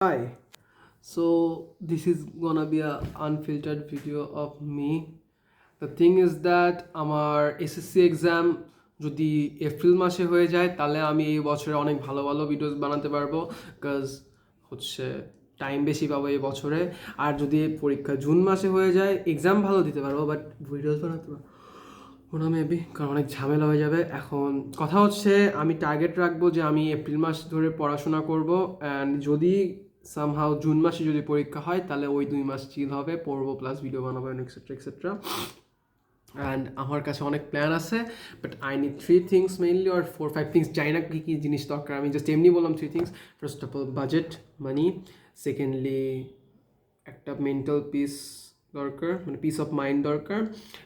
Hi, so this is gonna be a unfiltered video of me. The thing is that আমার SSC exam যদি April মাসে হয়ে যায় তাহলে আমি এই বছরে অনেক ভালো ভালো ভিডিওস বানাতে পারবো, বিকজ হচ্ছে টাইম বেশি পাবো এই বছরে। আর যদি পরীক্ষা জুন মাসে হয়ে যায় এক্সাম ভালো দিতে পারবো, বাট ভিডিওস বানাতে পারবো ওনা মেবি, কারণ অনেক ঝামেলা হয়ে যাবে। এখন কথা হচ্ছে আমি টার্গেট রাখবো যে আমি এপ্রিল মাস ধরে পড়াশোনা করব, অ্যান্ড যদি সামহাও জুন মাসে যদি পরীক্ষা হয় তাহলে ওই 2 মাস চিল হবে, পড়বো প্লাস ভিডিও বানাবো এক্সেট্রা এক্সেট্রা। অ্যান্ড আমার কাছে অনেক প্ল্যান আছে, but I need 3 things mainly, or 4-5 things, জানি না কী কী জিনিস দরকার, আমি জাস্ট এমনি বললাম 3 things. First of all budget, money. Secondly একটা মেন্টাল পিস দরকার, মানে পিস অফ মাইন্ড দরকার।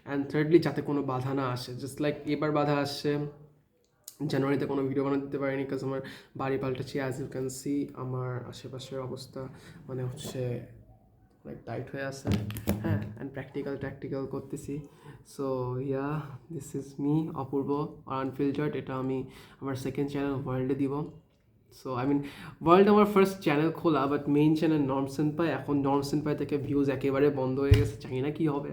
অ্যান্ড থার্ডলি যাতে কোনো বাধা না আসে, জাস্ট লাইক এবার বাধা আসছে, জানুয়ারিতে কোনো ভিডিও বানাতে দিতে পারিনি বিকজ আমার বাড়ি পাল্টেছি। অ্যাজ ইউ ক্যান সি আমার আশেপাশের অবস্থা মানে হচ্ছে অনেক টাইট হয়ে আছে, হ্যাঁ। অ্যান্ড প্র্যাকটিক্যাল করতেছি। So yeah, this is me Apurba unfiltered. এটা আমি আমার সেকেন্ড চ্যানেল ওয়ার্ল্ডে দিব। সো আই মিন ওয়ার্ল্ড আমার ফার্স্ট চ্যানেল খোলা, বাট মেইন চ্যানেল নর্মসেন পাই। এখন নর্মসেন পাই থেকে ভিউজ একেবারে বন্ধ হয়ে গেছে, জানি না কী হবে।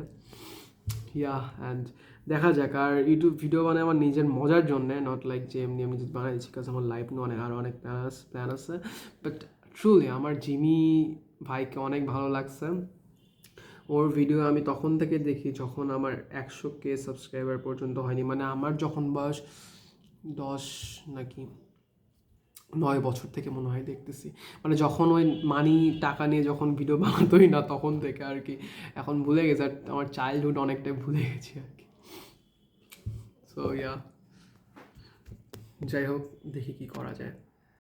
ইয়া, অ্যান্ড দেখা যাক। আর ইউটিউব ভিডিও বানায় আমার নিজের মজার জন্যে, নট লাইক যে এমনি আমি যদি বানাই দিচ্ছি, বিকজ আমার লাইফ নিয়ে অনেক প্ল্যান আছে। বাট ট্রুলি আমার জিমি ভাইকে অনেক ভালো লাগছে। ওর ভিডিও আমি তখন থেকে দেখি যখন আমার 100K সাবস্ক্রাইবার পর্যন্ত হয়নি, মানে আমার যখন বয়স 10 নাকি 9 বছর থেকে মনে হয় দেখতেছি, মানে যখন ওই মানি টাকা নিয়ে যখন ভিডিও বানাতোই না তখন থেকে আর কি। এখন ভুলে গেছি, আর আমার চাইল্ডহুড অনেকটাই ভুলে গেছি আর কি। সো ইয়া, যাই হোক, দেখি কি করা যায়।